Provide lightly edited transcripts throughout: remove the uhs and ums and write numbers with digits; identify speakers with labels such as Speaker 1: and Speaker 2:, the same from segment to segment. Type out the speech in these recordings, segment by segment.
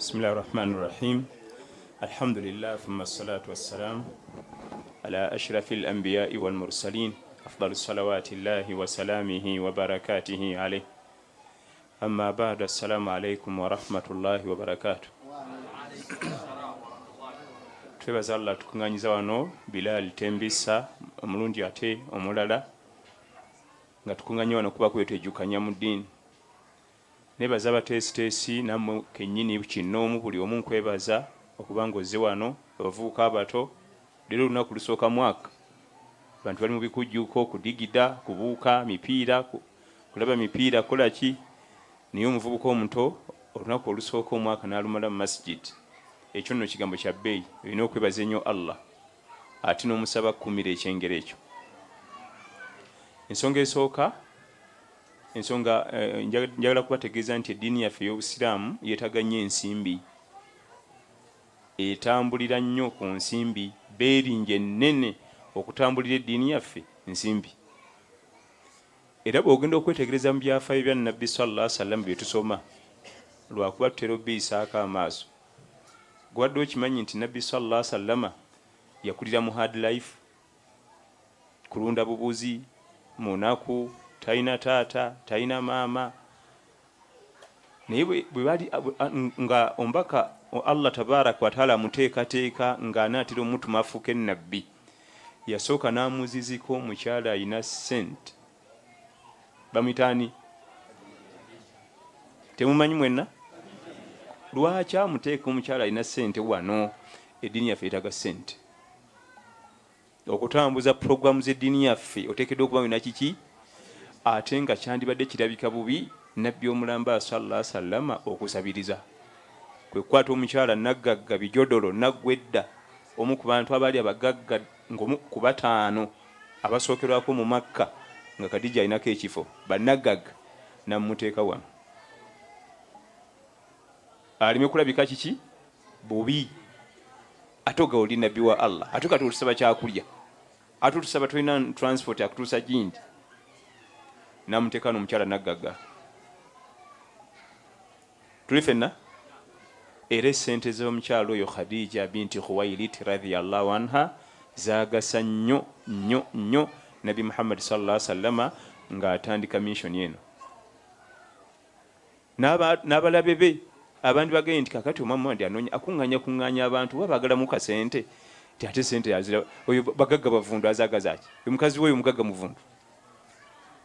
Speaker 1: بسم الله الرحمن الرحيم الحمد لله ثم الصلاة والسلام على أشرف الأنبياء والمرسلين أفضل الصلوات الله وسلامه وبركاته عليه أما بعد السلام عليكم ورحمة الله وبركاته twebaza Allah tukunganyiza wano Bilal Tembisa omulundi ate omulala nga tukunganya wano kuba kwetejukanya mu ddiini nebaza abateesiteesi nammwe kennyini kinoomu buli omu nkwebaza okuba ng'ozze wano abavubuka abato leero olunaku lusooka mwaka abantu bali mu bikujjuko kudigida kubuuka mipiira kulaba mipiira kola ki niye omuvubuka omuto olunaku olusooka omwaka n'alumala mu masjid ekyo nno kigambo kya bbeeyi olina okwebaza ennyo Allah ate n'omusaba kkumira ekyengero ekyo ensonga njagala kubategeeza nti eddiini yaffe ey'obusiraamu yeetaga nnyo ensimbi etambulira nnyo ku nsimbi beeringi ennene okutambulira eddiini yaffe nsimbi era bw'ogenda okwetegereza mu byafaayo bya nabbi sallallahu alaihi wasallam bye tusoma lwakuba tutera obbiyisaako amaaso gwadde okimanyi nti nabbi sallallahu alaihi wasallam yakulira mu hard life kulunda bubuzi munaku talina taata talina maama naye bwe bali nga ombaka Allah tabaraka wa taala amuteekateeka ng'anaatira omutuma afuuke nnabbi yasooka n'amuziziko omukyala alina ssente bamwitaani temumanyi mwenna lwaki amuteeka omukyala alina ssente wano eddiini yaffe yetaga ssente okutambuza puroguramu z'eddiini yaffe oteekeddwa okuba wina kiki ate nga kyandibadde kirabika bubi nabbi omulamba sallallahu alaihi wasallam okusabiriza kwe kukwata omukyala naggagga bijodolo naggwedda omu ku bantu abaali abagagga ng'omu ku bataano abasookerwako mu Makka nga Kadija alinako ekifo bannaggagga namuteeka wano alime kulabika kiki bubi ate oga oli nabbi wa Allah ate kati otusaba kyakulya ate otusaba tulina transport akutuusa gindi namuteeka n'omukyala naggagga tuli fenna era essente z'omukyalo oyo Khadija binti Khuwailid radhiyallahu anha zaagasa nnyo nnyo nnyo Nabi Muhammad sallallahu alaihi wasallam ng'atandika mission eno n'abalabe be abandi bagende nti kakati omwami ndi anoonya akuŋŋaanya abantu babaagala mu kasente ti ate sente yazira oyo bagagga bavundu azaagaza ki omukazi we omugagga muvundu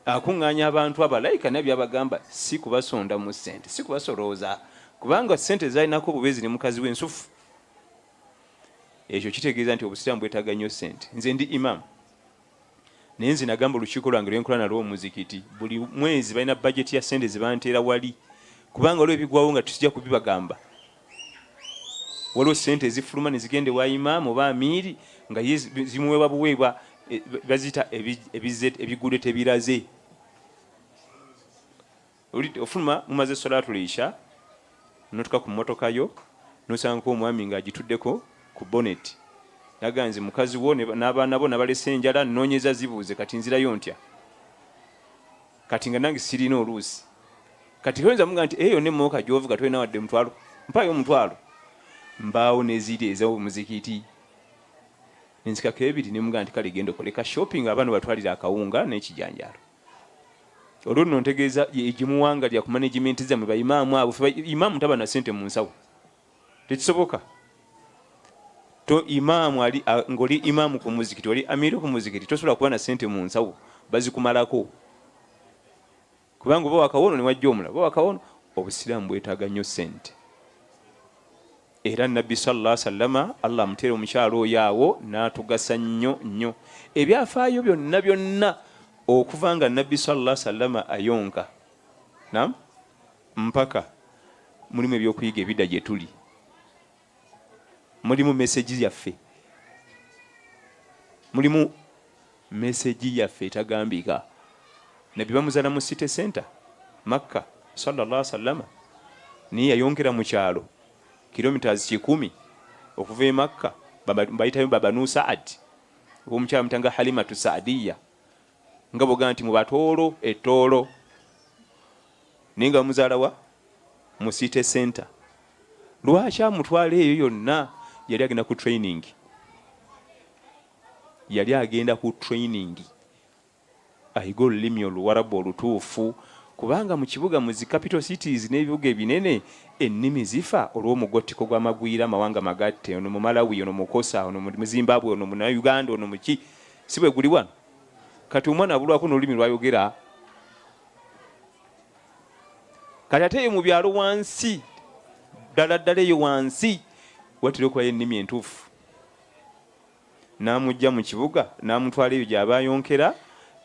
Speaker 1: akuŋŋaanya abantu abalayika nabyo abagamba si kubasonda mu ssente si kubasolooza kubanga ssente zalinako bubeezi ne mukazi w'ensufu ekyo kitegeeza nti obusiraamu bwetaaga nnyo ssente nze ndi Imam naye nze nagamba olukiiko lwange lwenkola nalwo omuzikiti buli mwezi balina bajeti ya ssente zebanteera wali kubanga olwo ebigwawo nga tusijja kubibagamba waliwo ssente ezifuluma ne zigende wa Imam oba amiiri nga ye zimuweebwa buweebwa bazita ebigude tebiraze ofuluma mumaze salatul isha notuka ku mmotoka yo nosanga omwami ng'agituddeko ku bonnet naganze mukazi wo n'abaana bo nabalese enjala nnoonyeza zibuuze kati nzirayo ntya kati nga nange sirina oluusi kati oyinza muga nti eyo nemmoka gy'ovuga tolina wadde mutwalo mpayo omutwalo mbaawo neziri ez'omuzikiti nenzikako ebiri nemuga nti kale genda okoleka shopping abaana batwalira akawunga n'ekijanjalo olwo nno ntegeeza egimuwanga lya ku management zammwe baimaamu abo imaamu taba na ssente mu nsawo tekisoboka to imaamu ali ng'oli imaamu ku muzikiti oli amiiri ku muzikiti tosobola kuba na ssente mu nsawo bazikumalako kubanga oba wakawono ne wajja omulala oba wakawono obusiraamu bwetaaga nnyo ssente era nabbi sallallahu alaihi wasallam Allah amuteera omukyalo oyo awo n'atugasa nnyo nnyo ebyafaayo byonna okuva nga nabbi sallallahu alaihi wasallam ayonka nam mpaka mulimu ebyokuyiga ebidda gye tuli mulimu meseji yaffe etagambika nabbi bamuzaala mu city center Makka sallallahu alaihi wasallam niye yayongera mu kyalo kilometers 10 okuva e Makka bayitayo Banu Saad omukyala mutanga Halimatu Saadiya nga boga nti mu batoolo ettoolo ninga muzaala wa mu city center lwaki amutwala eyo yonna? Yali agenda ku training, ayiga olulimi oluwarabu olutuufu, kubanga mu kibuga mu zi capital cities n'ebibuga ebinene ennimi zifa olw'omugotteko gw'amagwira amawanga magatte, ono mu Malawi, ono mu Kosa, ono mu Zimbabwe, ono mu Uganda, ono mu ki, si bwe guli wano. Kati omwana abulwako n'olulimi lwayogera. Kati ate eyo mu byalo wansi, ddala eyo wansi watera okubayo ennimi entuufu. N'amugja mu kibuga n'amutwala eyo gy'aba ayonkera,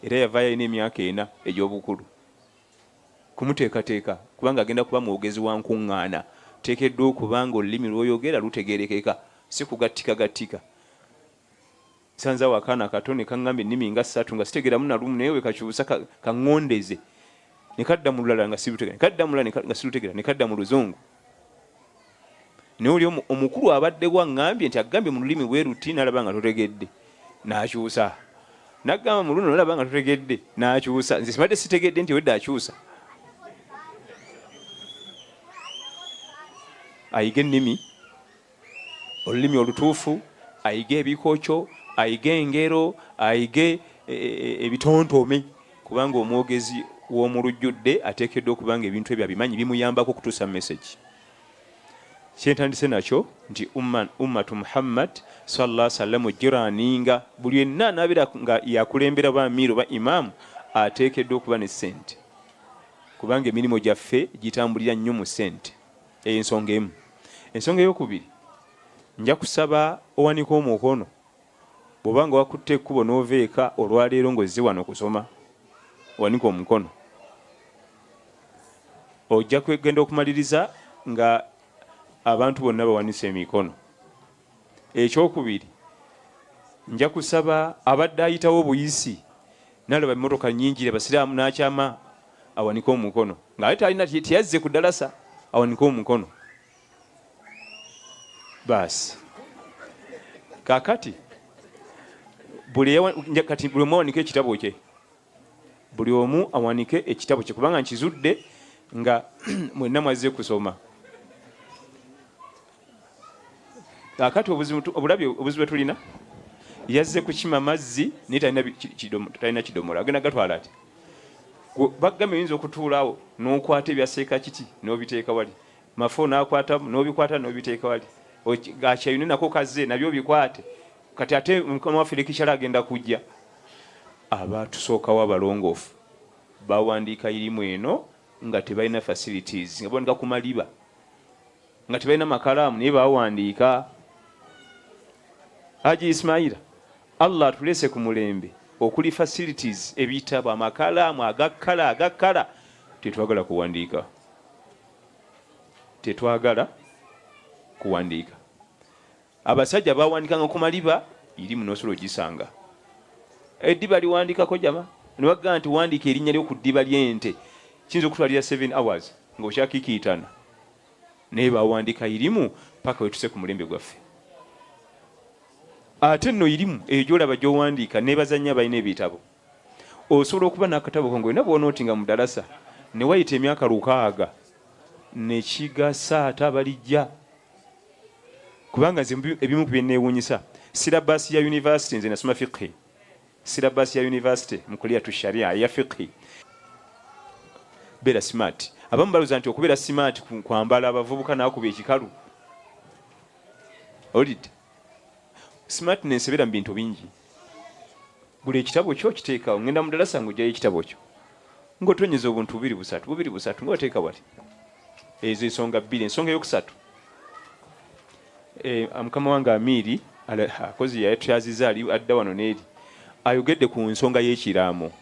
Speaker 1: era yavaayo alina emyaka 4 egy'obukulu. Kumuteekateeka kubanga agenda kuba mwogezi wa nkuŋŋaana, teekeddwa okubanga olulimi lw'oyogera lutegeerekeka, si kugattika. Sanzaawo akaana kato ne kaŋŋamba ennimi nga 3 nga sitegeeramu na lumu, naye we kakyusa kaŋŋondeze, ne kadda mu lulala nga silutegeera, ne kadda mu lulala nga silutegeera, ne kadda mu Luzungu. Naye oli omukulu abaddewo aŋŋambye nti agambye mu lulimi bwe ruti, n'alaba nga totegedde, n'akyusa. N'agamba mu luno n'alaba nga totegedde, n'akyusa. Nze simadde sitegedde nti wedde akyusa. Ayiga ennimi, olulimi olutuufu, ayiga ebikokyo, ayiga engero, ayiga ebitontome, kubanga omwogezi w'omu lujjudde ateekeddwa okubanga ebintu ebyo abimanyi, bimuyambako okutuusa message. Kyentandise nakyo nti ummatu Muhammad sallallahu alaihi wasallam jiraaninga, buli yenna anaabira nga yakulembera ba amiru ba imaamu ateekeddwa okuba ne ssente, kubanga emirimu gyaffe gitambulira nnyo mu ssente. Eyo ensonga emu. Ensonga ey'okubiri, nja kusaba owanika omukono bw'obanga wakutte ekkubo n'oveeka olwaleero ng'ozze wano kusoma, owanika omukono. Ojja kwegenda okumaliriza nga abantu bonna bawanise emikono. Ekyokubiri, nja kusaba abadde ayitawo obuyisi n'alaba emmotoka nnyingi abasiraamu n'akyama, awanika omukono. Ng'ate talina tiyazze ku ddalasa, awanika omukono. Baasi kakati buli omu awanike ekitabo kye, buli omu awanike ekitabo kye, kubanga nkizudde nga mwenna mwazze kusoma. Kakati obuzibu bwe tulina, yazze kukima mazzi naye talina kidomola, agenda gatwala ati. Bagamba oyinza okutuulaawo n'okwata ebyaseeka kiti n'obiteeka wali, mafo n'akwatamu n'obikwata n'obiteeka wali, Kyeyune nako kazze nabyo bikwate. Kati ate Mukama waffe lekikyala agenda kujja. Abatusookawo abalongoofu bawandiika irimu eno nga tebalina facilities, nga bawandiika ku maliba, nga tebalina makalaamu naye bawandiika. Haji Ismaila, Allah atulese ku mulembe okuli facilities, ebitabo, amakalaamu agakala. Tetwagala kuwandiika. Abasajja bawandikanga ku maliba, irimu n'osobola ogisanga. Eddiba liwandikako jama, ne bagamba nti wandiika erinnya lyo ku ddiba ly'ente, kiyinza okutwalira 7 hours ng'okyakikiitana. Naye bawandiika irimu paka wetuse ku mulembe gwaffe. Ate nno irimu eyo gy'olaba gy'owandiika n'ebazannya balina ebitabo. Osobola okuba n'akatabo ko ng'olina bw'onootinga mu ddalasa ne wayita emyaka 600 ne kigasa ate abalijja. Kubanga ebimu ku byenneewuunyisa, silabasi ya university, nze nasoma fiqhi, silabasi ya university mu kuliatu sharia ya fiqhi. Beera smart. Abamu balowooza nti okubeera smart kwambala abavubuka n'akuba ekikalu. Olidde smartness ebeera mu bintu bingi. Buli ekitabo kyo kiteekawo, ngenda mu ddalasa ng'oggyayo ekitabo kyo, ng'otonyeza obuntu bubiri busatu ng'oteeka wali. Ezo ensonga 2. Ensonga ey'okusatu, Mukama wange Amiiri akozi yatyaziza ali adda wano n'eri, ayogedde ku nsonga y'ekiraamo.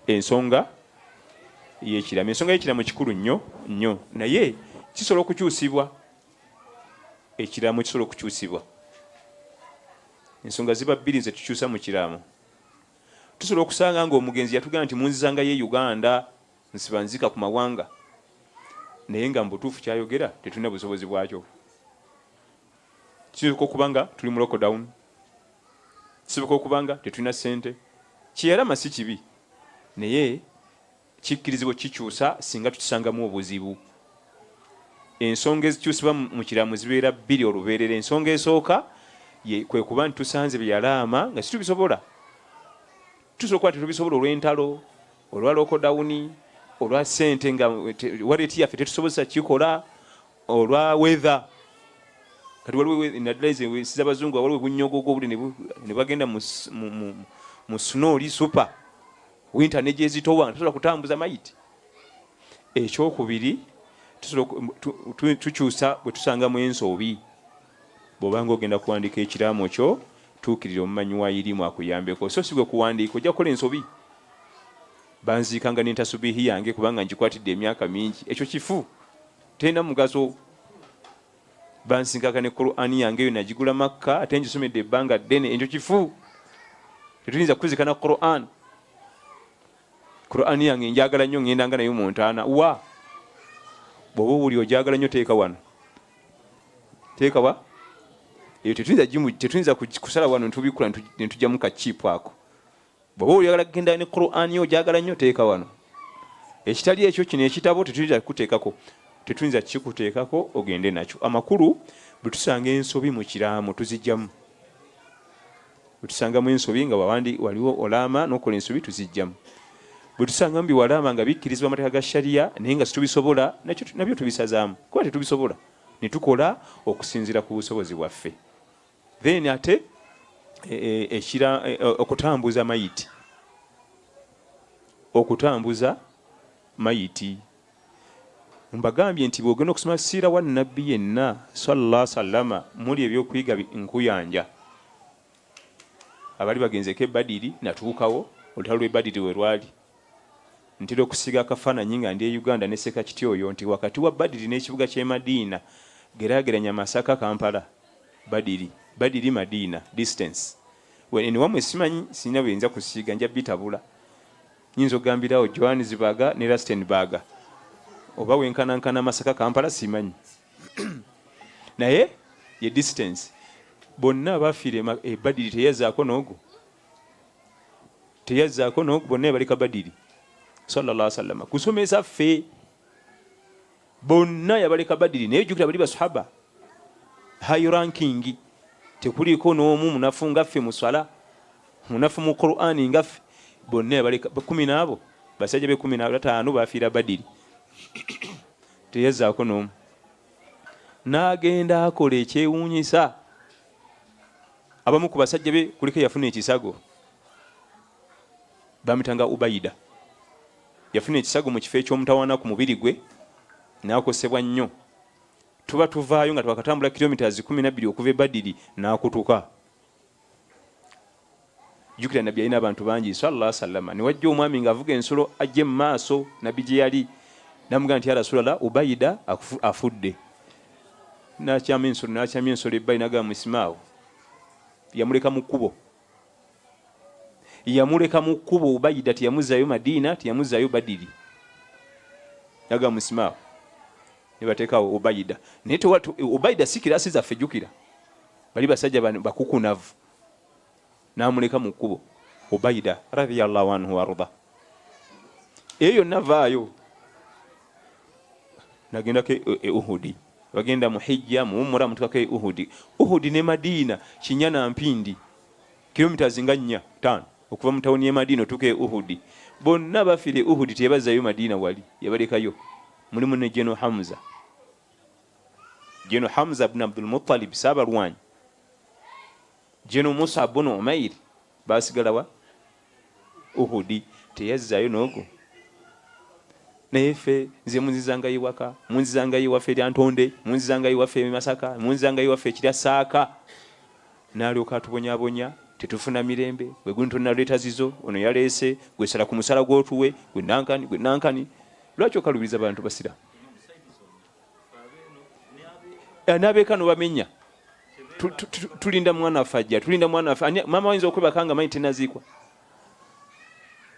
Speaker 1: Ensonga y'ekiraamo kikulu nnyo, naye kisobola okukyusibwa. Ekiraamo kisobola okukyusibwa. Ensonga ziba 2 ze tukyusa mu kiraamo. Tusobola okusanga ng'omugenzi yatugamba nti munzizangayo e Uganda, nsibanzika ku mawanga, naye nga mu butuufu kyayogera tetulina busobozi bwakyo. Kisoboka okubanga tuli mu lockdown, kisoboka okubanga tetulina ssente. Kiyalama si kibi, naye kikkirizibwa kikyusa singa tukisangamu obuzibu. ensonga ezikyusibwa mu kiraamo zibeera bbiri olubeerera. Ensonga esooka kwe kuba nti tusanze byalaama nga situbisobola. Tusobola kuba tetubisobola olw'entalo, olwa lokodawuni, olwa ssente nga waleeti yaffe tetusobozesa kikola, olwa weather. Kati waliwo naddala ensi z'abazungu waliwo bunnyogogo obuli ne bagenda mu snow super winter ne gyezitowa tusobola kutambuza mayiti. Ekyokubiri tukyusa bwe tusangamu ensobi. Bw'obanga ogenda kuwandiika ekiraamo kyo tuukirira omumanyi wa irimu akuyambeko. So si gwe kuwandiika ojja kukola ensobi. Banziikanga n'entasubihi yange kubanga ngikwatidde emyaka mingi. Ekyo kifu tenda mugaso. Bansinkaka ne Qur'ani yange yo nagigula Makka ate ngisomedde ebbanga ddene. Ekyo kifu. Tetuyinza kuzikana Qur'an. Qur'ani yange njagala nnyo ngendanga nayo mu ntaana. Wa bw'oba owuli ogyagala nnyo teeka wano. Teeka wa? Eyo tetuyinza kusala wano ntubikula ne tujjamu kakiipu ako. Bw'oba oyagala kugenda ne Qur'ani yo ogyagala nnyo teeka wano. Ekitali ekyo kino ekitabo tetuyinza kuteekako. Tetuyinza kikuteekako ogende nakyo. Amakulu bwe tusanga ensobi mu kiraamo tuzijjamu. Bwe tusangamu ensobi nga waliwo olaama n'okola ensobi tuzijjamu. Bwe tusanga mu biwalaama nga bikkirizibwa amateeka ga sharia naye nga situbisobola nabyo tubisazaamu kuba tetubisobola ne tukola okusinziira ku busobozi bwaffe. Then ate okutambuza mayiti. Okutambuza mayiti. Mbagambye nti bw'ogenda okusoma siira wa nnabbi yenna sallallahu alaihi wasallam muli ebyokuyiga nkuyanja. Abali bagenzeko ebbadiri natuukawo olutalo lw'ebbadiri we lwali. Ntera okusiga akafaananyi nga ndi e Uganda ne Seka Kityoyo nti wakati wa Badiri n'ekibuga ky'e Madiina geraageranya Masaka Kampala. Badiri Madiina distance. Eni wamwe simanyi sina bwenza kusiiga nja bitabula. Nyinza okugambirawo Johannesburg ne Rustenburg. Oba wenkanankana Masaka Kampala simanyi. Naye ye distance. Bonna abafiire Badiri teyazzaako n'ogwo. Teyazzaako n'ogwo bonna baleka Badiri. Sallallahu alaihi wasallam kusomesa ffe bonna yabaleka Badiri naye jukira bali basahaba high ranking tekuliko n'omu munafu ngaffe mu swala munafu mu Qur'ani ngaffe bonna yabaleka 10 nabo basajja be 15 bafiira Badiri teyazzaako n'omu n'agenda akola ekyewuunyisa. Abamu ku basajja be kuliko yafuna ekisago bamitanga Ubayida. Yafuna ekisago mu kifo eky'omutawaana ku mubiri gwe n'akosebwa nnyo. Tuba tuvaayo nga twakatambula kilometers 12 okuva e Badiri n'akutuka. Jukira nabbi alina abantu bangi sallallahu alaihi wasallam ne wajja omwami ng'avuga ensolo ajje mu maaso nabbi gye yali n'amugamba nti ya Rasulallah Ubayida afudde. N'akyama ensolo ebbali n'agamba musimaawo. Yamuleka mu kkubo. Yamuleka mu kkubo Ubayida tiyamuzaayo Madiina tiyamuzaayo Badiri. Naga musimaawo. Ne bateekawo Ubayida. Naye Ubayida si kiraasi zaffe jjukira. Bali basajja bakukunavu. N'amuleka mu kkubo Ubayida radiyallahu anhu warda. Eyo navaayo. Nagenda ke Uhudi. Bagenda mu hijja mu umra mutuka ke Uhudi. Uhudi ne Madiina kinyana mpindi. Kilometers nga 4-5. Okuva mu tawuni ya Madiina tuke Uhudi. Bonna bafire Uhudi tebazaayo Madiina wali yabalekayo. Mulimu ne Jeno Hamza. Jeno Hamza ibn Abdul Muttalib Sabarwani. Jeno Musa ibn Umair basigala wa Uhudi teyazaayo n'ogwo. Nefe nze munzizanga yiwaka munzizanga yiwaffe lyantonde munzizanga yiwaffe Masaka munzizanga yiwaffe kirya Saaka n'alyoka atubonyabonya tetufuna mirembe gwe gunto naleeta zizo ono yaleese gwe sala ku musala gw'otuwe gwe nankani lwaki okalubiriza abantu basira n'abeekano bamenya tulinda mwana waffe tulinda mwana waffe mama wayinza okwebakanga manyi tenaziikwa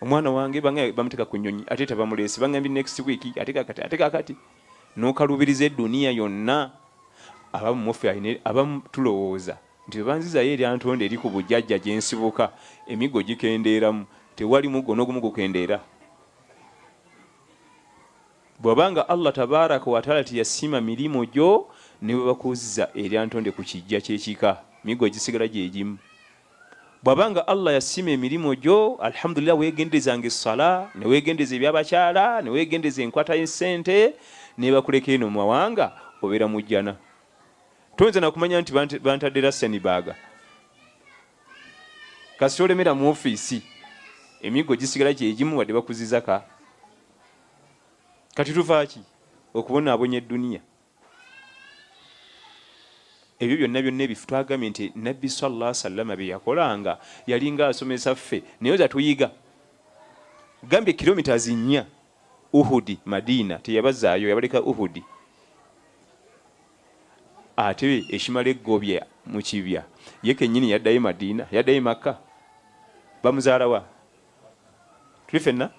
Speaker 1: omwana wange bange bamuteeka ku nnyonyi ate tebamuleese bangambye next week ate kakati n'okalubiriza eduniya yonna abamu muffe abamu tulowooza nti banzizayo eryantonde eri ku bujjajja gye nsibuka emigo gikendeeramu tewali muggo n'ogumu gukendeera bwabanga Allah tabaraka wa taala tiyasima milimo gyo ne bakuziza eri ntonde ku kijja kyekika migo gisigala gyegimu. Bwabanga Allah yasima emirimu gyo alhamdulillah wegendezanga essala ne wegendeza ebyabakyala ne wegendeza enkwata y'essente ne bakuleka eno mu mawanga obeera mujjana. Toyinza nakumanya nti bantadde Rasani baaga kasita olemera mu ofiisi emigo gisigala gyegimu wadde bakuzizaka. Kati tuvaaki okubonaabonya edduniya. Ebyo byonna ebifu twagambye nti Nabbi sallallahu alaihi wasallam bye yakolanga yalinga asomesa ffe naye oza tuyiga. Gambye kilometers 4 Uhudi Madina teyabazaayo yabaleka Uhudi. Ate ekimala eggobya mu kibya ye kennyini yaddayo Madina yaddayo Makka bamuzaalawa tuli ffenna.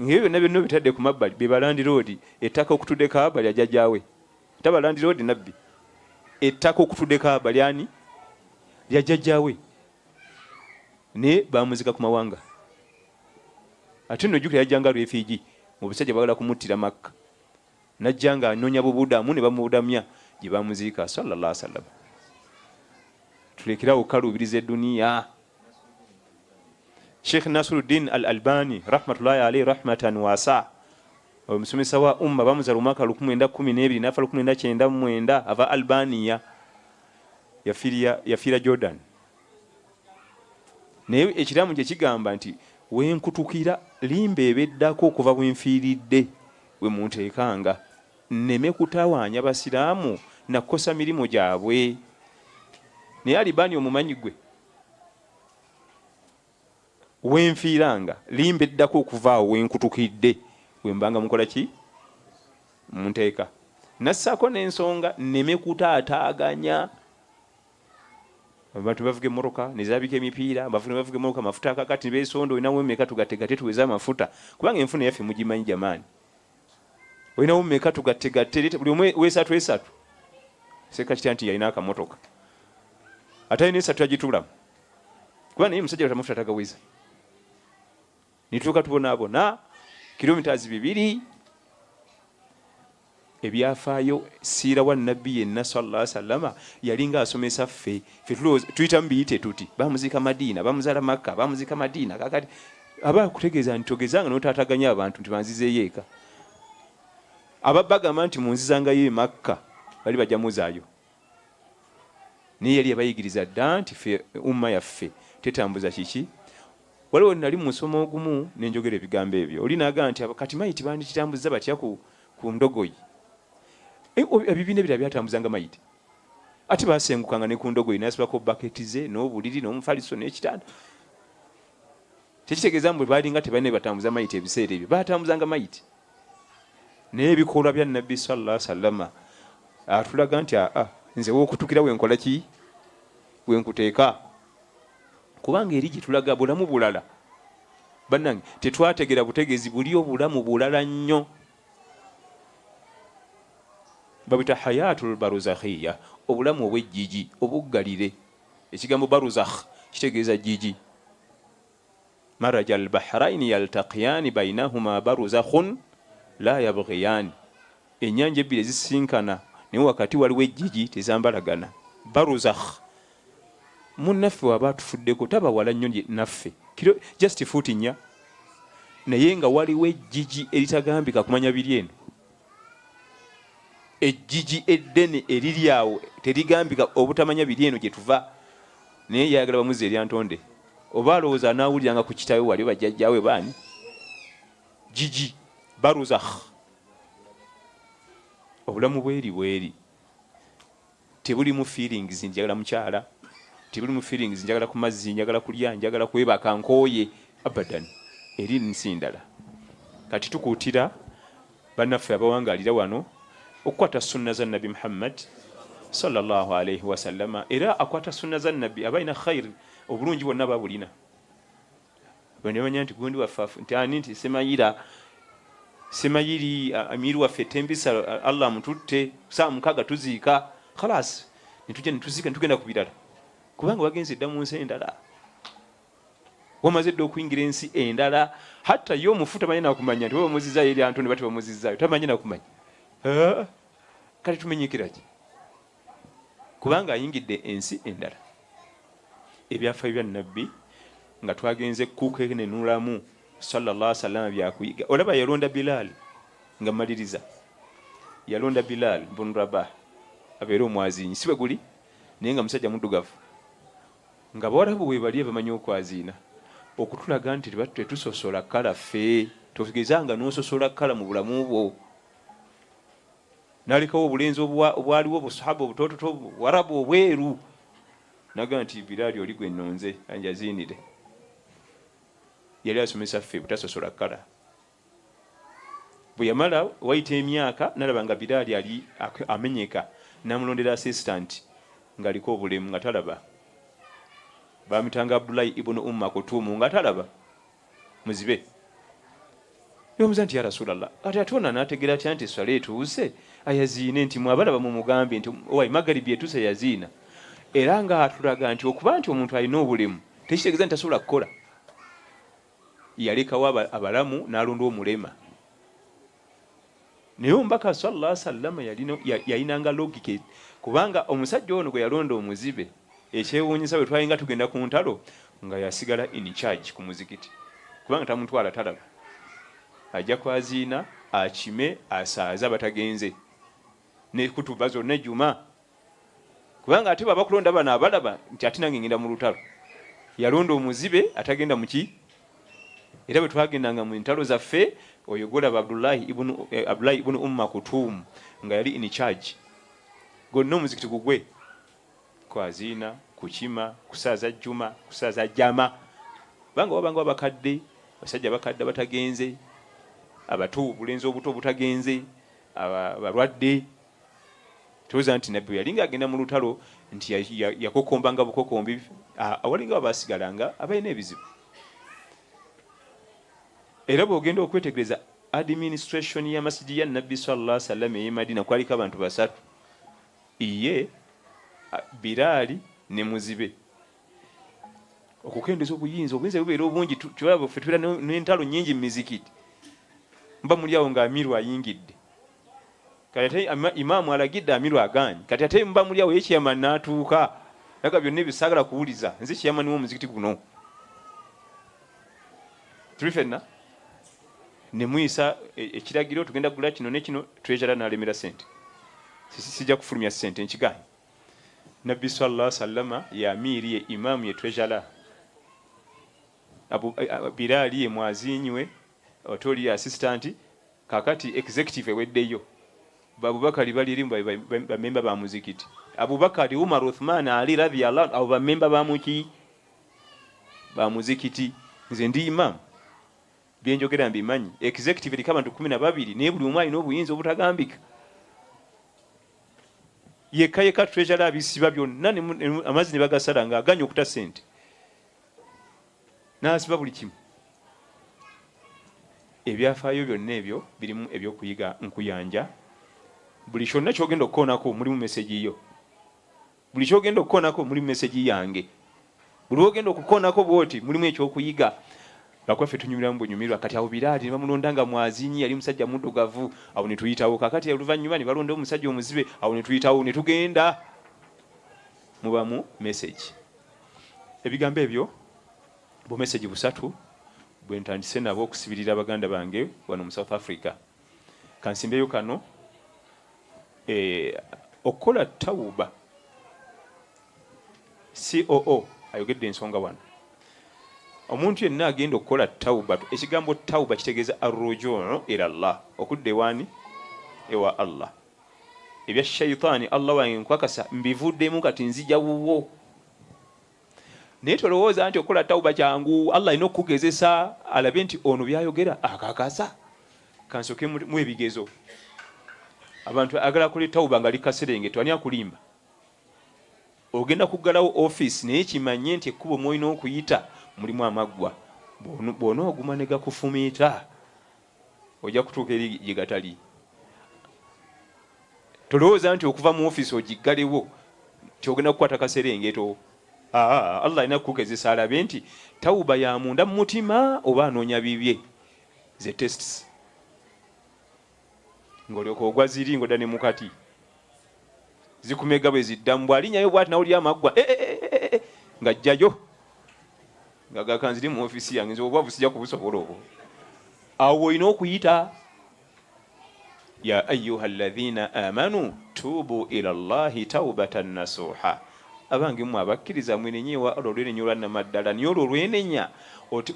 Speaker 1: Ng'ebyo byonna bitadde ku mabbali be balandi road ettaka okutudde Kaaba lya jjajjaawe tabalandi road Nabbi ettaka okutudde Kaaba lyani lya jjajjaawe ne bamuzika ku mawanga. Ate nno jjukira yajjanga refugee mu busajja bagala kumuttira Makka najjanga anoonya bubudamu ne bamubudamya gye bamuziika sallallahu alaihi wasallam. Tulekerawo kalubiriza edduniya. Sheikh Nasruddin al-Albani rahmatullahi alayhi rahmatan wasa omusomesa wa umma bamuzaala mu mwaka 1912 n'afa 1999 ava Albania yafiira Jordan. Naye ekiraamu gye kigamba nti wenkutukira limba ebeddako okuva bwenfiiridde we munteekanga nneme kutawaanya basiraamu nakosa mirimu gyabwe. Naye Albani omumanyi gwe wenfiiranga limba eddako okuvaawo wenkutukidde wembanga mukola ki munteeka. Nassaako n'ensonga nneme kutaataaganya. Abantu bavuga emmoroka ne zaabika emipiira bavuga emmoroka mafuta akakati beesondo olinawo mmeka tugattegate tuweza amafuta kubanga enfuna yaffe mugimanyi jamaani. Olinawo mmeka tugattegate buli omu weesatu seeka kitya nti yalina akamotoka ate alina esatu yagitulamu kuba naye musajja amafuta tagaweza. Nituuka tubonaabona kilometers 2 ebyafaayo siira wa Nabbi yenna sallallahu alaihi wasallam yalinga asomesa ffe tuyita mbiyite tuti bamuziika Madina bamuzaala Makka bamuziika Madina. Kakati aba kutegeeza nti togezanga n'otaataganya abantu nti banzizeeyo eka. Ababba gamba nti munzizangayo Makka bali bajja muzaayo. Naye yali abayigiriza dda nti ffe umma yaffe tetambuza kiki. Waliwo nali mu musomo ogumu nenjogera ebigambo ebyo oli naga nti kati mayiti bandikitambuza batya ku ndogoyi. Ebibiina ebirala byatambuzanga mayiti ate basengukanga ne ku ndogoyi nasibako baketi ze n'obuliri n'omufaliso n'ekitanda. Tekitegeeza mbu balinga tebalina batambuza mayiti ebiseera ebyo batambuzanga mayiti. Naye ebikolwa bya Nabbi sallallahu alaihi wasallam atulaga nti nze w'okutukira wenkola ki wenkuteeka. Kubanga eri gitulaga bulamu bulala bannange tetwategera butegeezi buli obulamu bulala nnyo. Babita hayatul baruzakhiya obulamu obw'ejjiji obuggalire. Ekigambo baruzakh kitegeeza jjiji. Marajal bahraini yaltaqiyani bainahuma baruzakhun la yabghiyani. Ennyanja ebbiri ezisinkana naye wakati waliwo ejjiji tezambalagana. Baruzakh munnaffe waba tufuddeko taba wala nnyo naffe just foot 4 naye nga waliwo ejjiji eritagambika kumanya biri eno. Ejjiji eddene eriri awo terigambika obutamanya biri eno gye tuva naye yayagala bamuzi eri ntonde oba alowooza anaawuliranga ku kitawe wali bajjajjaawe baani. Jiji baruzakh obulamu bweri tebulimu feelings njagala mukyala tebulimu feelings njagala ku mazzi njagala kulya njagala kwebaka nkooye abadan eri nsi ndala. Kati tukuutira bannaffe abawangalira wano okukwata sunna za Nabi Muhammad sallallahu alaihi wasallama era akwata sunna za Nabi abalina khair obulungi bwonna babulina. Bwemanya nti gundi waffe nti ani nti semayiri amiru waffe tembisa Allah mututte saa mukaga tuziika khalas nitujja nituziika nitugenda ku birala kubanga wagenze dda mu nsi endala. wamaze dde okuyingira ensi endala hatta yo omufu tamanyi nakumanya nti bamuzizaayo eri Antoni bati bamuzizaayo tamanyi nakumanya kale tumenyekera ki kubanga ayingidde ensi endala ebyafaayo bya nabbi nga twagenze kukenenulamu sallallahu alaihi wasallam byakuyiga olaba yalonda Bilal nga maliriza yalonda Bilal bun Rabah abeera omwazinyi sibe guli naye nga musajja muddugavu nga bawarabu we bali bamanyi okwaziina okutulaga nti tetusosola kkala ffe togezanga n'ososola kkala mu bulamu bwo nalekawo obulenzi obwaliwo obusahaba obutoototo warabu obweru naga nti Bilal oli gwe nnonze anjaziinire yali asomesa ffe butasosola kkala bwe yamala wayita emyaka nalaba nga Bilal ali amenyeka namulondera assistant ng'aliko obulemu nga talaba bamitanga Abdullahi ibn Maktumu nga talaba muzibe yomuza nti ya Rasulallah ati atona nategera atya nti swala etuuse ayaziine nti mwabalaba mu mugambe nti owai magaribi etuuse yaziina era nga atulaga nti okuba nti omuntu alina obulemu tekitegeeza nti tasobola kukola yalekawo abalamu n'alonda omulema naye omubaka sallallahu alaihi wasallam yalinanga logike kubanga omusajja ono gwe yalonda omuzibe ekyewuunyisa bwe twalinga tugenda ku ntalo nga yasigala in charge ku muzikiti kubanga tamutwala talaba ajja kwaziina akime asaaza batagenze ne kutuba zonna ejjuma kubanga ate baba kulonda bano abalaba nti ate nange ngenda mu lutalo yalonda omuzibe atagenda muki era bwe twagendanga mu ntalo zaffe oyo golaba Abdullahi ibn Maktumu nga yali in charge gonna omuzikiti gugwe kwaziina kukima kusaaza jjuma kusaaza jama banga wabanga abakadde basajja bakadde batagenze abato bulenzi obuto butagenze abalwadde tuza nti nabbi yalinga agenda mu lutalo nti yakokombanga bukokombi awalinga abasigalanga abalina ebizibu era bw'ogenda okwetegereza administration ya masjidi ya nabbi sallallahu alaihi wasallam e Madina kwaliko abantu basatu iye Bilali ne muzibe okukendeza obuyinza bubeera obungi tulaba ffe tubeera n'entalo nnyingi mu mizikiti mba muli awo nga amiru ayingidde kati ate Imam alagidde amiru agaanyi kati ate mba muli awo yekyama n'atuuka naga byonna ebisaagala kuwuliza nze kyamani w'omuzikiti guno tuli ffenna ne muyisa ekiragiro tugenda kugula kino ne kino twejala n'alemera sente sijja kufulumya sente nkigaanyi nabbi sallallahu alaihi wasallam ya amiri ye Imam ye treasurer Bilali ye mwazinyiwe otoli ya assistant kakati executive eweddeyo Abubakari bali eri ba member ba muzikiti Abubakari Umar Uthman Ali radhiyallahu abo ba member ba muki ba muzikiti nze ndi Imam byenjogera mbimanyi executive likaba ntu 12 ne buli omwayi n'obuyinza obutagambika yeka treasurer abisiba byonna amazi ne bagasala nga aganya okuta sente n'asiba buli kimu ebyafaayo byonna ebyo birimu ebyokuyiga nkuyanja buli kyonna kyogenda okukoonako mulimu meseji yo buli kyogenda okukoonako mulimu meseji yange buli ogenda okukoonako bwoti mulimu ekyokuyiga bakwaffe tunyumiramu bwenyumirwa kati awo Bilali ne bamulondanga mwazinyi yali musajja muddugavu awo ne tuyitawo kakati oluvannyuma ne balonda omusajja omuzibe awo ne tuyitawo ne tugenda mubamu message ebigambo ebyo bo message busatu bwe ntandise nabo okusibirira abaganda bange wano mu South Africa kansimbeyo kano okola tawuba COO ayogedde ensonga wano omuntu yenna agenda okukola tawuba ekigambo tawuba kitegeeza arrujuu ila Allah okudde wani ewa Allah ebya shayitaani Allah wange nkwakasa mbivuddemu kati nzija wuwo naye tolowooza nti okukola tawuba kyangu Allah alina okukugezesa alabe nti ono byayogera akakasa kansoke mu ebigezo abantu agala kuli tawuba nga likaserengete ani akulimba ogenda kuggalawo office naye kimanye nti ekkubo mwolina okuyita mulimu amaggwa bwona oguma ne gakufumiita ojja kutuuka eri gye gatali tolowooza nti okuva mu office ogiggalewo nti ogenda kukwata kaserengeto Allah alina kukugezesa alabe nti tawuba ya munda mu mutima oba anoonya bibye ze tests ng'olyoka ogwa ziri ng'odda ne mukati zikumega bwe ziddamu bw'alinnyayo bw'ati nawulira amaggwa ng'ajjayo nga gakanziri mu ofisi yange nze obwavu sijja kubusobola obwo awo olina okuyita ya ayuha alladhina amanu tubu ila llahi taubatan nasuha abange mwe abakkiriza mwenenyewa olwenenya olwannamaddala niye olwo olwenenya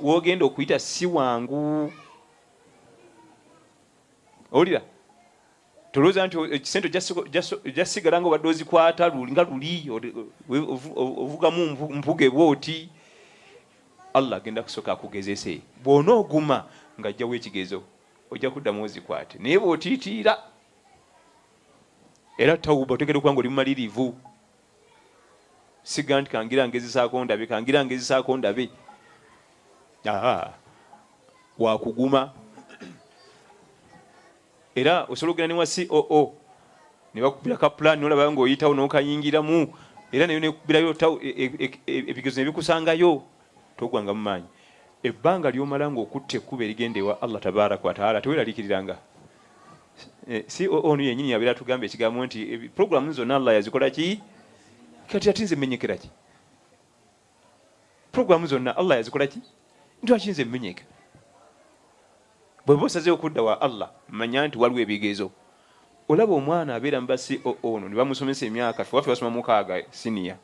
Speaker 1: wogenda okuyita si wangu owulira tolowooza nti ekisente jasigala nga obadde ozikwata nga luli ovugamu mpuge bwoti Allah agenda kusooka akugezese bw'onooguma ng'ajjawo ekigezo ojja kuddamu ozikwate naye bw'otiitiira era tawuba oteekera okuba nga oli mumalirivu siga nti kangira ngezisaako ndabe wakuguma era osobola okugenda ne wa COO ne bakubira ka plan olaba ng'oyitawo n'okayingiramu era nayo nekubirayo ebigezo ne bikusangayo togwanga mu maanyi ebbanga ly'omala ng'okutte ekkuba erigenda ewa Allah tabaraka wa taala teweeraliikiriranga COO no yennyini yabeera tugamba ekigambo nti programu zonna Allah yazikola ki kati ati nze mmenyekera ki programu zonna Allah yazikola ki ntwaki nze mmenyeka bweba osazeewo okudda wa Allah manya nti waliwo ebigezo olaba omwana abeera mu ba COO no ne bamusomesa emyaka fewaffe basoma mukaaga siniya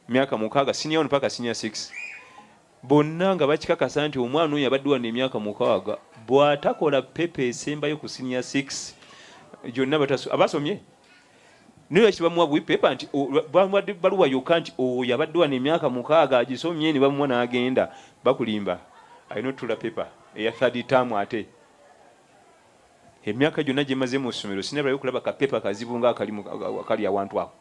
Speaker 1: myaka mukaaga siniya ono paka siniya 6 bonna nga bakikakasa nti omwana oyo abadde wano emyaka mukaaga bw'atakola pepe esembayo ku siniya 6 gyonna abasomye niyo yakibamuwa bwipepa nti bamuwadde baluwa yokka nti oyo abadde wano emyaka mukaaga agisomye ne bamuwa n'agenda bakulimba alina otula pepa eya third term ate emyaka gyonna gye maze mu ssomero sinabulayo okulaba kapepa kazibu nga akali awantu awo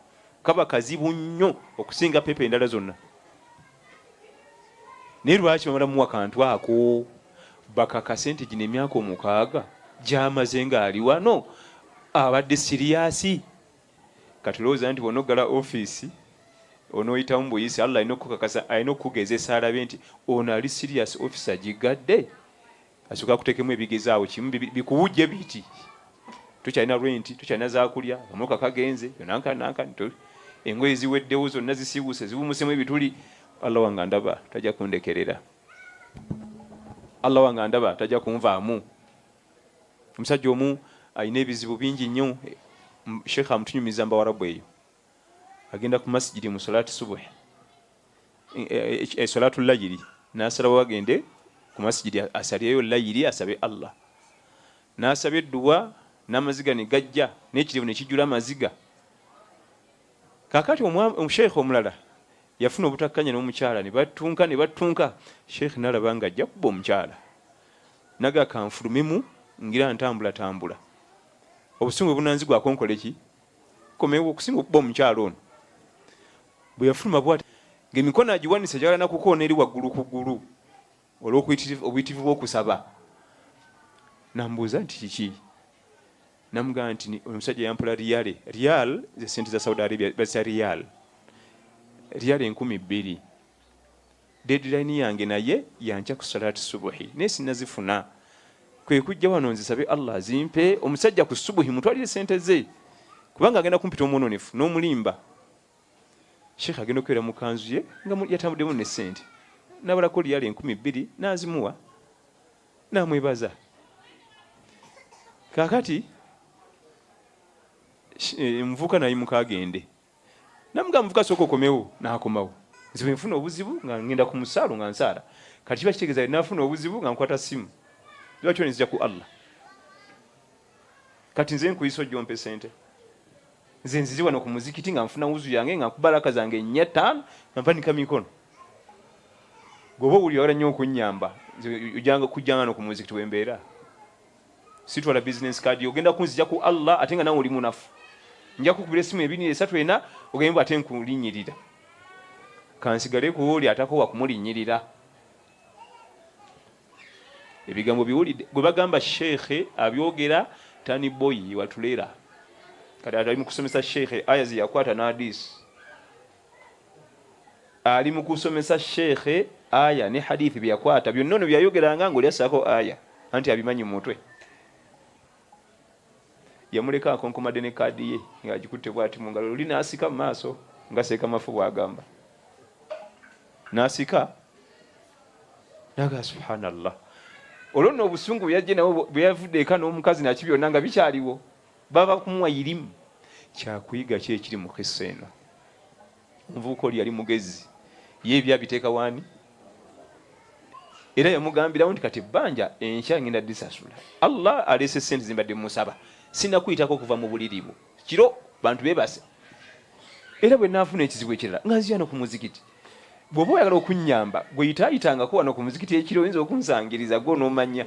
Speaker 1: kaba kazibu nnyo okusinga pepa endala zonna naye lwaki bamala muwa kantu ako bakakase nti gino emyaka omukaaga gyamaze ng'ali wano abadde siriyasi katulowooza nti bw'onoggala ofiisi onooyitamu buyisi Allah alina okukakasa alina okukugezesa alabe nti ono ali siriyasi officer gigadde asooka kuteekemu ebigezaawo kimu bikuwujje biti tukyalina renti tukyalina zakulya amoka kagenze yonankananka engoye ziweddewo zonna zisiibuse zibumusemu ebituli Allah wange ndaba tajja kundekerera Allah wange ndaba tajja kunvaamu omusajja omu alina ebizibu bingi nnyo Sheikh amutunyumiza mbawarabu eyo agenda ku masjidi mu salati subuhi salatu layiri nasalawo agende ku masjidi asaliyeyo layiri asabe Allah nasabe edduwa n'amaziga ne gajja n'ekirivu ne kijjula amaziga kakati omusheikh omulala yafuna obutakkanya n'omukyala ne battunka sheikh nalaba nga ajja kuba omukyala naga kanfulumemu ngira ntambula obusungu bunanzi gwakonkola ki komewo okusinga okuba omukyala ono bwe yafuluma bwati ng'emikono agiwanise gyala nakukoona eri waggulu ku ggulu olw'obuyitivu bw'okusaba nambuuza nti kiki namugamba nti omusajja yampula riyal ze sente za Saudi Arabia bazita riyal 2,000 deadline yange naye yankya ku salati subuhi naye sinazifuna kwe kujja wano nzisabe Allah azimpe omusajja ku subuhi mutwalire sente ze kubanga agenda kumpita omwononefu n'omulimba Sheikh agenda okwera mu kanzu ye nga yatambuddemu ne sente nabalako riyal 2,000 nazimuwa namwebaza kakati mvuka nayimuka agende namugamba mvuka soko komewo nakomawo nzibe nfuna obuzibu nga ngenda ku musaalo nga nsaala kati kiba kitegeeza nafuna obuzibu nga nkwata simu lwakyo nzija ku Allah kati nze nkuyisa jompe sente nze nzizi wano ku muzikiti nga nfuna wuzu yange nga nkubalaka zange 5 nga mpanika mikono gobo uli wala nnyo okunyamba ujanga kujjanga no ku muzikiti wembeera sitwala business card ogenda kunzija ku Allah ate nga nawe oli munafu nja kukubira esimu 2-3 ogenda ate nkulinyirira kansigale ku oli atakowa kumulinyirira ebigambo biwulidde gwe bagamba sheikhe abyogera tani boy watulera kati atali mu kusomesa sheikhe aya ziyakwata na hadisi ali mu kusomesa shekhe aya ne hadithi byakwata byonna ono byayogeranga ng'oli assaako aya anti abimanyi mutwe. Yamuleka akonkomadde ne kaadi ye ng'agikutte bw'ati mu ngalo, luli n'asika mu maaso nga Seekamafu bw'agamba, n'asika naga subhanallah. Olwo nno obusungu bweyajje nabo bwe yavudde eka n'omukazi naki byonna nga bikyaliwo, baba kumuwa irimu. Kyakuyiga ki ekiri mu kissa eno? Omuvubuka oli yali mugezi, ye ebyabiteeka waani? Era yamugambirawo nti kati ebbanja enkya ngenda disasula, Allah aleese sente zimbadde musaba, sinakuyitako okuva mu buliri bwo, kiro bantu beebase. Era bwe naafuna ekizibu ekirala nga nzija no ku muzikiti, bw'oba oyagala okunnyamba gwe yitaayitangako wano ku muzikiti ekiro oyinza okunsangiriza gwe onoomanya.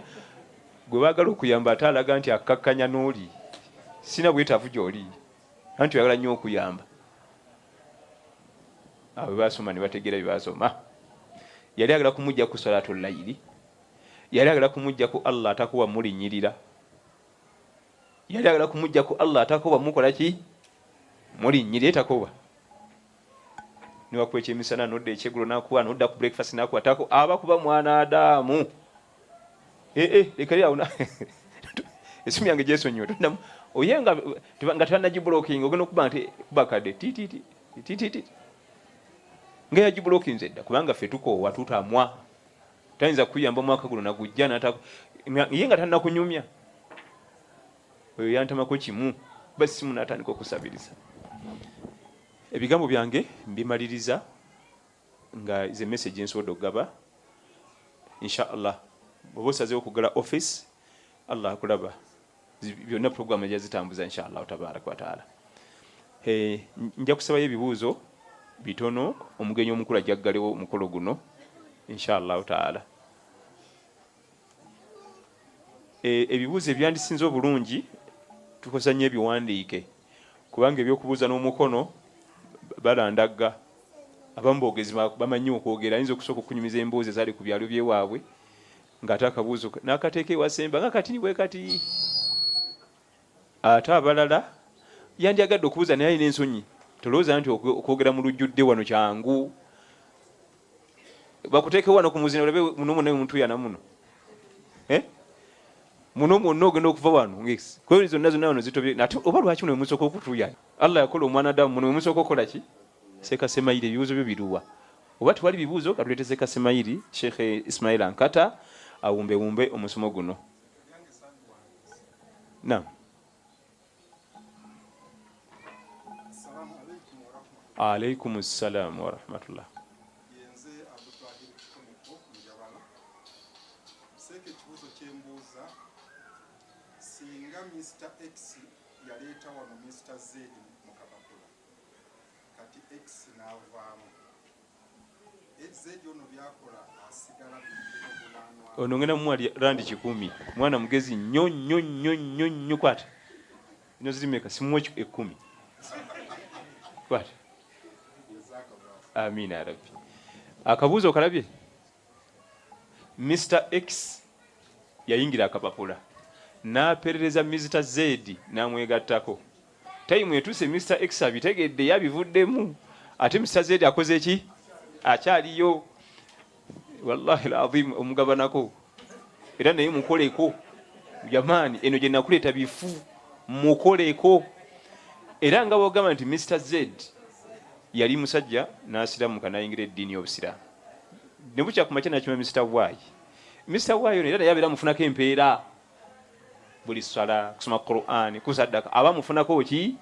Speaker 1: Gwe baagala okuyamba ate alaga nti akkakkanya n'oli, sina bwetaavu gy'oli, anti oyagala nnyo okuyamba. Abo bwe baasoma ne bategeera bye baasoma. Yali agala kumujja ku salatu layiri, yali agala kumujja ku Allah atakuba mulinnyirira, yali agala kumujja ku Allah atakuba mukola ki? Mulinnyirira takuba. Niwakuwa ekyemisana nodda ekyeggulo nakuwa, nodda ku breakfast nakuwa, tako aba kuba mwana Adamu. Leka lyawo esimu yange gyesonyiwe tondamu oyenga nga tannagibulooking ogenda okuba nti kubakadde tititi nga yagibulooking edda, kubanga ffe tukoowa tutamwa, tayinza kuyamba mwaka guno nagujja ye nga tannakunyumya. Oyo yantamako kimu basi simu natandika okusabiriza. Ebigambo byange mbimaliriza nga ze message nsobodde okugaba. Inshallah bw'oba osazeewo okugala office, Allah akulaba, byonna program ejja zitambuza inshallah tabaraka wa taala. Nja kusabayo ebibuuzo bitono, omugenyi omukulu ajja kuggalewo omukolo guno inshallah taala. Ebibuuzo ebyandisinze obulungi tukosa nnyo ebiwandiike, kubanga ebyokubuuza n'omukono balandagga. Abamu boogezi bamanyi okwogera, ayinza okusooka okunyumiza emboozi ezaali ku byalo by'ewaabwe ng'ate akabuuzo n'akateeka ewasemba nga kati bwe kati. Ate abalala yandyagadde okubuuza naye alina ensonyi, tolowooza nti okwogera mu lujjudde wano kyangu. Bakuteekewo wano ku muzina olabe muno mwonna mutuyana muno, muno mwonna ogenda okuva wano kweri zonna wano zitobye. Ate oba lwaki muno wemusooka okutuyana? Allah yakola omwana Adamu, muno wemusooka okukola ki? Seeka Semairi, ebibuuzo byo biruwa? Oba tewali bibuuzo katuleete Seeka Semairi, Sheikh Ismail Ankata awumbewumbe omusomo guno. Naam. Alaykum assalam wa rahmatullah. Singa Mr. X yaleeta wano Mr. Z mu kapapula, kati X n'avaamu, Z ono byakola asigala mu ono ngena mwali randi 10, mwana mugezi nnyo kwata ino zirimeka simuwa 10 kwata. Amina rabbi. Akabuuzo kalabye, Mr. X yayingira akapapula n'aperereza Mr. Z n'amwegattako. Tayimu etuuse Mr. X abitegedde yabivuddemu, ate Mr. Z akoze ki? Akyaliyo. Wallahi alazim omugabanako. Era naye mukoleko jamaani, eno gye nakuleeta bifu mukoleko. Era nga bw'ogamba nti Mr. Z yali musajja n'asiramuka n'ayingira eddiini y'Obusiraamu, ne bukya ku makya n'akima Mr. Y. Mr. Y ono era naye abeera mufunako empeera, buli swala, kusoma Qur'an, kusaddaka aba mufunako ki?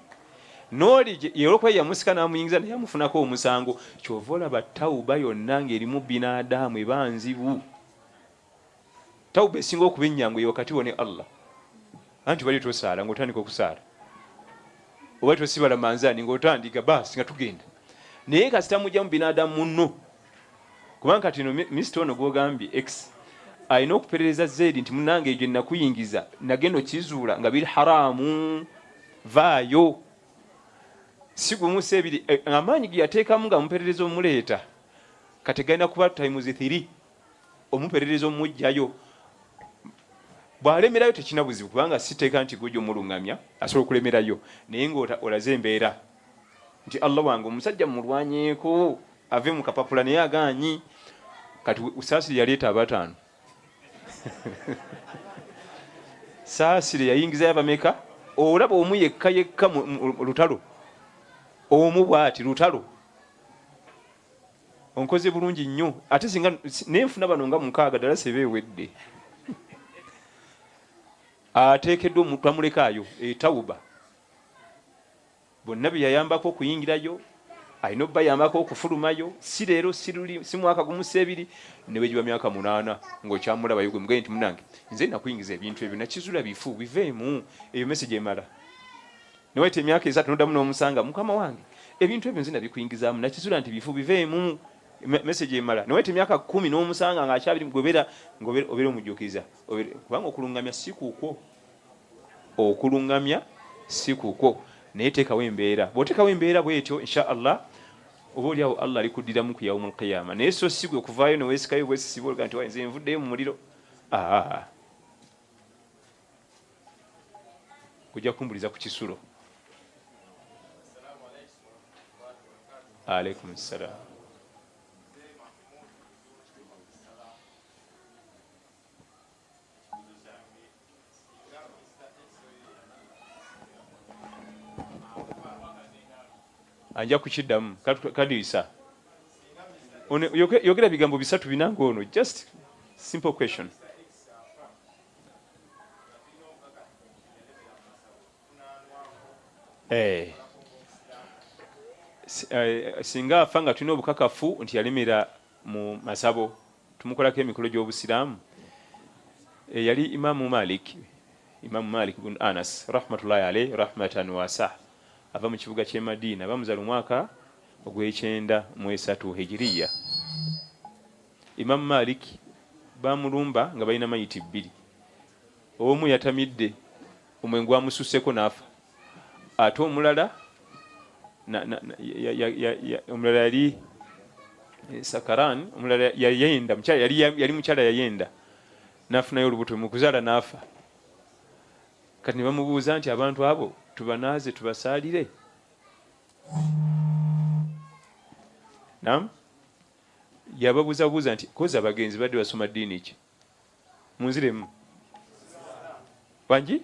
Speaker 1: N'oli olw'okuba yamusika n'amuyingiza naye amufunako omusango. Kyova olaba tawuba yonna ng'erimu binaadaamu eba nzibu. Tawuba esinga okuba ennyangu ye wakati wo ne Allah, anti bali tosaala ng'otandika okusaala, oba tosibala manzaani ng'otandika baasi nga tugenda. Naye kasita mujja mu binaadaamu munno, kubanga kati no Mr. ono gw'ogambye X alina okuperereza Z nti munnange egyo nakuyingiza nagenda okizuula nga biri haramu, vaayo. Si gumu si ebiri, amaanyi ge yateekamu nga muperereza omuleeta kati galina kuba times 3 omuperereza omujjayo. Bw'alemerayo tekina buzibu, kubanga siteeka nti gujja omulungamya asobola okulemerayo, naye ng'olaze embeera nti Allah wange omusajja mumulwanyeeko ave mu kapapula naye agaanyi kati Saasire yaleeta abataano Saasire yayingizayo abameka olaba omu yekka mu lutalo omu bw'ati lutalo onkoze bulungi nnyo ate singa nenfuna bano nga mukaaga ddala sebeewedde ateekeddwa omuntu amulekaayo etawuba bonna bye yayambako okuyingirayo alina obbayambako okufulumayo si leero si mwaka gumu seebiri ne bwe giba myaka 8 ng'okyamulabayo gwe mugaye nti munange nze nakuyingiza ebintu ebyo nakizula bifu biveemu eyo message emala ne wayita emyaka 3 noddamu n'omusanga mukama wange ebintu ebyo nze nabikuyingizaamu nakizula nti bifu biveemu message emala ne wayita emyaka 10 n'omusanga ng'akyabiri obeera omujjukiza kubanga okulungamya si kuukwo naye teekawo embeera bw'oteekawo embeera bwetyo insha Allah oba oliawo Allah alikuddiramu ku yaumul qiyama naye so si gwe okuvaayo neweesikayo bwesisiba olga nti nze nvuddeyo mu muliro kujja kumbuliza ku kisulo. Alaikum salaam. Anja kukiddamu kadisa yogera bigambo bisatu binanga ono just simple question. Singa afa nga tulina obukakafu nti yalemera mu masabo tumukolako emikolo gy'obusiraamu yali Imam Malik ibn Anas rahmatullahi alayhi rahmatan wasa ava mu kibuga ky'e Madina bamuzaala omwaka ogw'E9 hijiriya. Imam Malik bamulumba nga balina mayiti 2 omu yatamidde omwengu wamususseko n'afa ate omulala yali sakaran omulala yayenda mukyala yali mukyala yayenda nafunayo olubuto mu kuzaala n'afa. Kati ne bamubuuza nti abantu abo tubanaaze tubasaalire? Naam, yababuuza nti koza abagenzi badde basoma ddiini ki munziremu bangi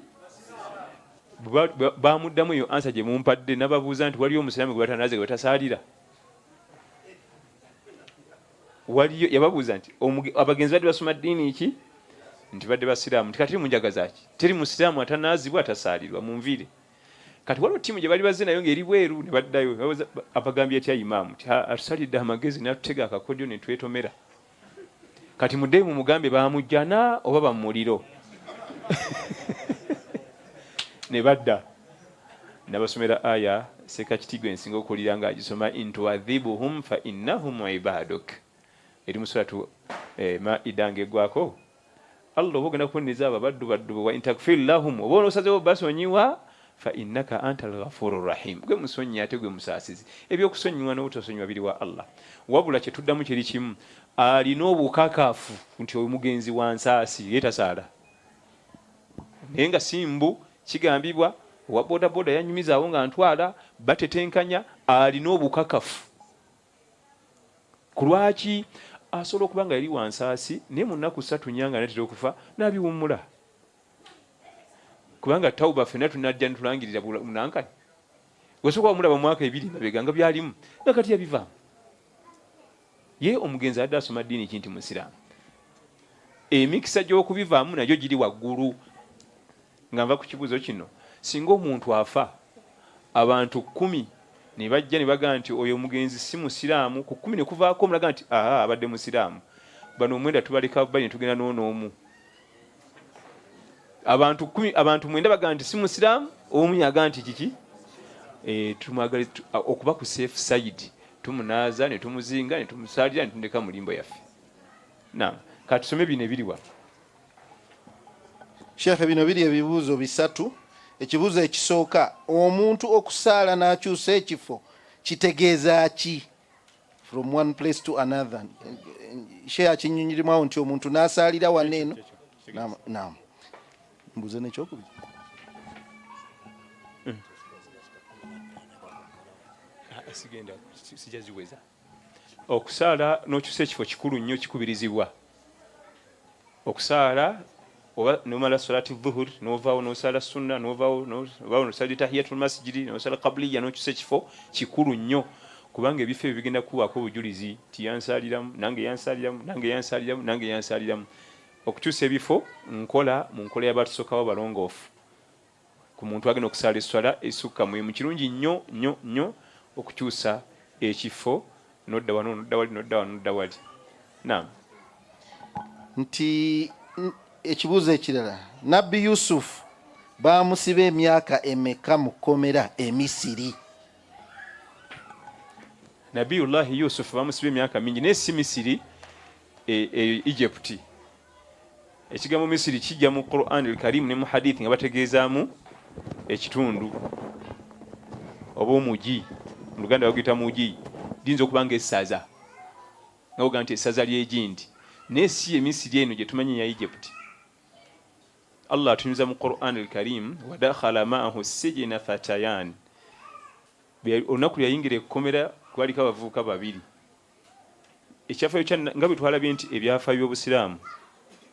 Speaker 1: bamuddamu eyo ansa gye mumpadde nababuuza nti waliyo omusiraamu gwe batanaaze gwe batasaalira? Waliyo yababuuza nti abagenzi badde basoma ddiini ki nti badde basiraamu nti kati munjagaza ki teri musiraamu atanaazibwa atasaalirwa munviire. Kati waliwo ttiimu gye bali bazze nayo ng'eri bweru ne baddayo abagambye etya Imam ti atusalidde amagezi n'atutega akakodyo ne twetomera kati muddeyo mu mugambe baamujjana oba bamuliro ne badda nabasomera aya Sekakitigo ensinga okuwulira ng'agisoma intuadhibuhum fa innahum ibaduk eri mu suratu Maida ng'eggwako Allah oba ogenda kuwuliriza abo baddu wa intakfir lahum oba onosazeewo basonyiwa fa innaka antal ghafurur rahim gwe musonyi ate gwe musaasizi. Ebyokusonyiwa n'obutasonyiwa biri wa Allah wabula kye tuddamu kiri kimu alina obukakafu nti oyo mugenzi wa nsaasi yeetasaala naye nga simbu kigambibwa owa bodaboda yanyumizaawo nga ntwala batetenkanya alina obukakafu ku lwaki asobola okuba nga yali wa nsaasi naye mu nnaku 3 nyanga natera okufa n'abiwummula kubanga tauba fena tunajja ntulangirira munankani wesoka omulaba mwaka 2 mabega byalimu nga kati yabivaamu ye omugenzi adde asoma ddiini kinti musiraamu emikisa gy'okubivaamu nagyo giri waggulu. Nga nva ku kibuuzo kino singa omuntu afa abantu 10 ne bajja ne bagaa nti oyo omugenzi si musiraamu ku 10 ne kuvaako omulaga nti abadde musiraamu bano omwenda tubaleka bali ne tugenda n'omu abantu 9 bagaa nti si musiraamu omu yagaa nti kiki tumwagala okuba ku safe side tumunaaza ne tumuzinga ne tumusaalira ne tundeka mulimbo yaffe. Naam, kati tusome bino ebiriwa
Speaker 2: Sheikh bino biri ebibuuzo 3. Ekibuuzo ekisooka omuntu okusaala n'akyusa ekifo kitegeeza ki from one place to another? Sheikh akinyunyirimawo nti omuntu n'asaalira waneeno. Naam. Mbuze n'ekyokubiri.
Speaker 1: Sigenda sijaziweza. okusaala n'okyusa ekifo kikulu nnyo kikubirizibwa. Okusaala oba nomala salati dhuhur novaawo nosaala sunna novaawo nosala tahiyatul masjidi nosala qabliya n'okyusa ekifo kikulu nnyo, kubanga ebifo ebyo bigenda kubaako obujulizi ti yansaliramu nange yansaliramu nange yansaliramu nange yansaliramu. Okukyusa ebifo nkola mu nkola y'abatusookawo balongoofu ku muntu agenda okusaala esswala esukka mu kirungi nnyo nnyo nnyo okukyusa ekifo nodda wano nodda wali nodda wano nodda wali. Naam.
Speaker 2: Nti ekibuuzo ekirala, Nabbi Yusuf baamusiba emyaka emeka mu kkomera e Misiri?
Speaker 1: Nabiyullahi Yusuf baamusiba emyaka mingi naye si Misiri, Egypt. Ekigambo Misiri kijja mu Quran al-Karim ne mu hadith nga bategeezaamu ekitundu oba omugi, mu Luganda baguyita mugi, liyinza okuba nga essaza nga oga nti essaza ly'egindi, naye si Emisiri eno gye tumanyi ya Egypt. Allah atunyuza mu Quran al-Karim wadakhala maahu sijina fatayan, olunaku lyayingira ekkomera kwaliko abavubuka babiri. Ekyafaayo kya nga bwe twalabye nti ebyafaayo by'Obusiraamu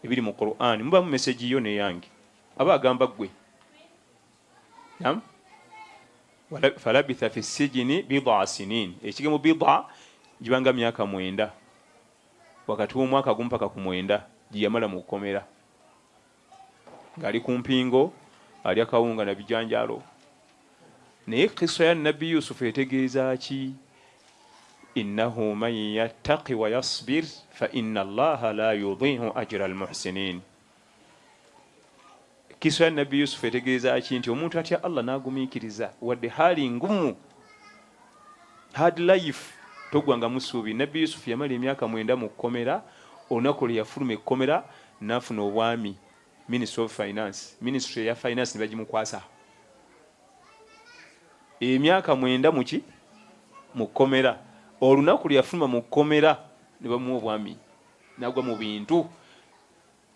Speaker 1: ebiri mu Quran muba mu meseji yo neyange aba agamba ggwe. Naam. Falabitha fi sijini bid'a sinin, ekigambo bid'a gibanga myaka 9 wakati w'omwaka gumu paka ku 9 gye yamala mu kkomera ng'ali ku mpingo ali akawunga na bijanjalo. Naye kisa ya Nabbi Yusuf etegeeza ki? Innahu man yattaqi wa yasbir fa inna Allaha la yudhi'u ajra al-muhsinin. Kisa ya Nabbi Yusuf etegeeza ki? Nti omuntu atya Allah n'agumiikiriza wadde hali ngumu, hard life, togwanga musuubi. Nabbi Yusuf yamala emyaka 9 mu kkomera, olunaku lwe yafuluma ekkomera n'afuna obwami, Ministry of Finance, Ministry ya Finance ne bagimukwasa. Emyaka 9 muki mu kkomera, olunaku lwe yafuluma mu kkomera ne bamuwa obwami n'agwa mu bintu.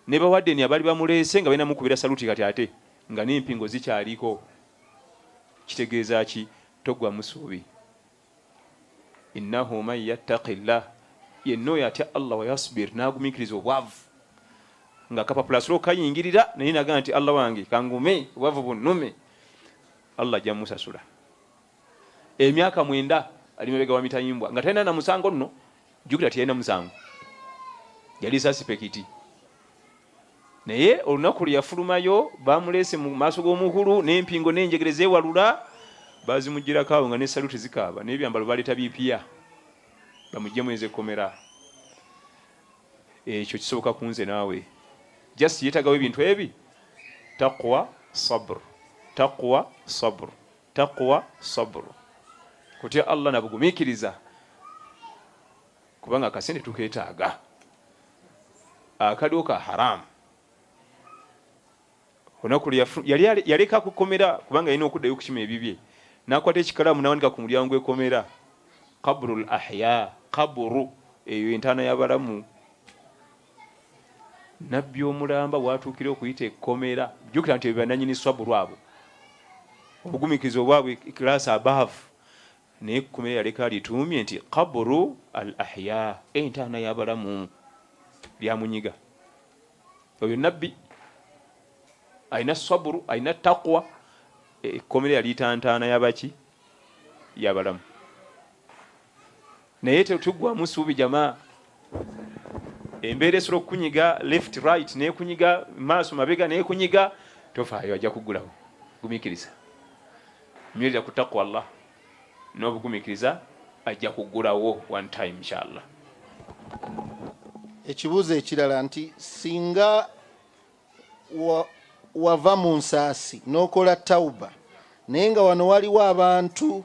Speaker 1: Ne bawaddeni abali bamuleese nga balina mukubira saluti kati ate nga n'empingo zikyaliko. Kitegeeza ki? Togwa musuubi. Innahu man yattaqillah, yenno yatya Allah wa yasbir, n'agumiikiriza obwavu nga kapapulasiro kayingirira naye naga nti Allah wange kangume obwavu bunnume, Allah ajja musasula. Emyaka 9 ali mabega wa mitayimbwa nga talina na musango nno, jjukira tiyalina musango, yali suspect. Naye olunaku lwe yafulumayo bamuleese mu maaso g'omukulu n'empingo n'enjegere zeewalula, bazimugirako awo nga ne saluti zikaaba n'ebyambalo baleeta bipya bamuggyemu ez'ekkomera. Ekyo kisoboka ku nze naawe. Just yeetagawo ebintu ebi: taqwa sabr, taqwa sabr, taqwa sabr. Kutya Allah nabugumiikiriza, kubanga akasente tukeetaaga. Akaliwo ka haramu olunaku yaleka kukomera kubanga yalina okuddayo okukima ebibye, n'akwata ekikalaamu n'awanika ku mulyango gw'ekkomera, qabrul ahya, qabru eyo entaana y'abalamu. Nabbi omulamba watuukira okuyita ekkomera, jjukira nti bannannyini swaburu abo obugumiikiriza obwabwe class above, naye ekkomera yaleka lituumye nti qabru al ahya, entaana y'abalamu, lyamunyiga. Oyo nabbi aina swaburu, aina taqwa, ekkomera yaliyita ntaana y'abaki? Y'abalamu. Naye tetugwamu suubi jamaa. Embeera esobola okukunyiga left right, neekunyiga maaso mabega, neekunyiga, tofaayo, ajja kuggulawo. Gumiikiriza, nywerera ku taqwa Allah n'obugumiikiriza, ajja kuggulawo one time inshallah.
Speaker 2: Ekibuuzo ekirala nti singa wava mu nsaasi n'okola tawuba naye nga wano waliwo abantu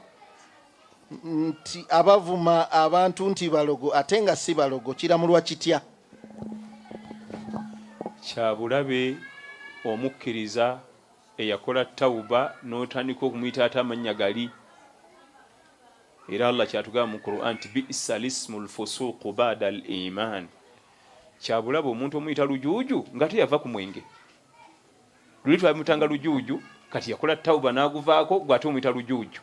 Speaker 2: nti abavuma abantu nti balogo ate nga si balogo, kiramulwa kitya?
Speaker 1: Kyabulabe omukkiriza eyakola tawuba n'otandika okumuyita ate amannya gali. Era Allah kyatugamba mu Quran nti bi'sa lismul fusuqu ba'da al-iman. Kyabulabe omuntu omuyita lujuuju nga teyava ku mwenge. Luli twamutanga lujuuju, kati yakola tawuba n'aguvaako, gwate omuyita lujuuju.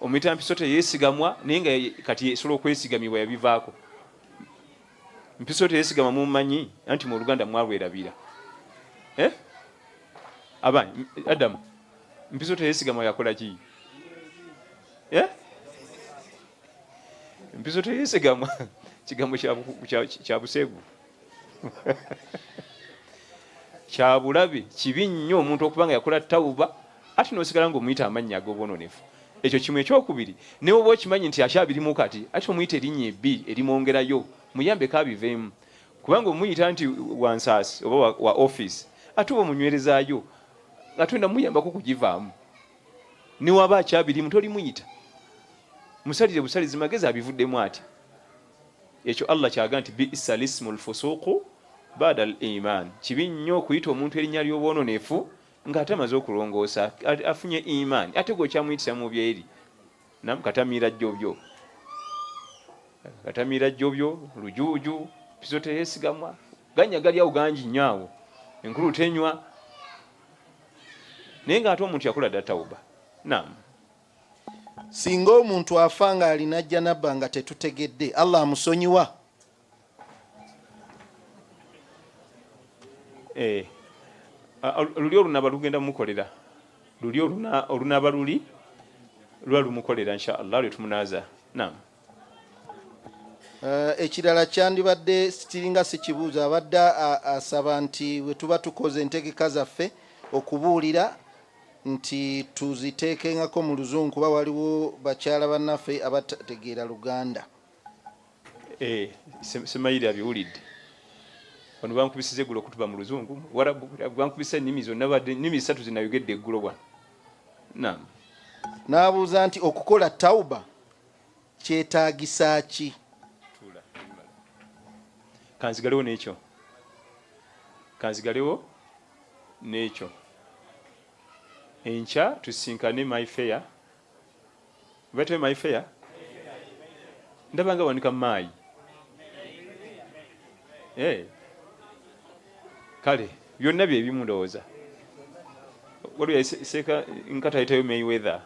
Speaker 1: omuyita mpiso teyeesigamwa naye nga kati esobola okwesigamibwa yabivaako. Mpiso teyeesigama mumanyi anti mu Luganda mwalwerabira abanyi Adamu mpiso teyeesigamwa yakola ki? Mpiso teyeesigamwa kigambo kya busegu kya bulabe kibi nnyo omuntu okuba nga yakola tawuba ate n'osigala ng'omuyita amannya ag'obwononefu. Ekyo kimu. Ekyokubiri ne oba okimanyi nti akyabirimu kati ate omuyita erinnya ebbi erimwongerayo muyambeko abiveemu, kubanga omuyita nti wansaasi oba wa office ate oba omunywerezaayo nga twenda muyambako kugivaamu. Ne waba akyabirimu tolimuyita, musalire busalizi magezi abivuddemu ati. Ekyo Allah kyaga nti bi'sa lismul fusuqu ba'da al-iman. Kibi nnyo okuyita omuntu erinnya ly'obwononefu ng'ate amaze okulongoosa afunye imaani ate gwe okyamuyitisa mu byeri katamiira jjobyo lujuuju piso teyeesigamwa ganya gali awo gangi nnyo awo enkulu tenywa naye ng'ate omuntu yakola dda tawuba. Naam.
Speaker 2: Singa omuntu afa nga alina janaba nga tetutegedde Allah amusonyiwa?
Speaker 1: Luli olunaba lugenda mumukolera, luli olunaba luli lwa lumukolera insha Allah lwe tumunaaza. Naam.
Speaker 2: Ekirala kyandibadde kiringa si kibuuzo, abadde asaba nti bwe tuba tukoze entegeka zaffe okubuulira nti tuziteekengako mu Luzungu kuba waliwo bakyala bannaffe abatategeera Luganda. Semayiri abiwulidde. Wano bankubisiza eggulo okutuba mu Luzungu, Warabu bankubisa ennimi zonna, nnimi 3 zinayogedde eggulo wano. Naam. N'abuuza nti okukola tawuba kyetaagisa ki?
Speaker 1: Kanzigalewo n'ekyo. Enkya tusinkane my fair. Bate my fair? Ndabanga wanika maayi. Kale byonna bye bimu ndowooza. Waliwo seeka nkata ayitayo Mayweather.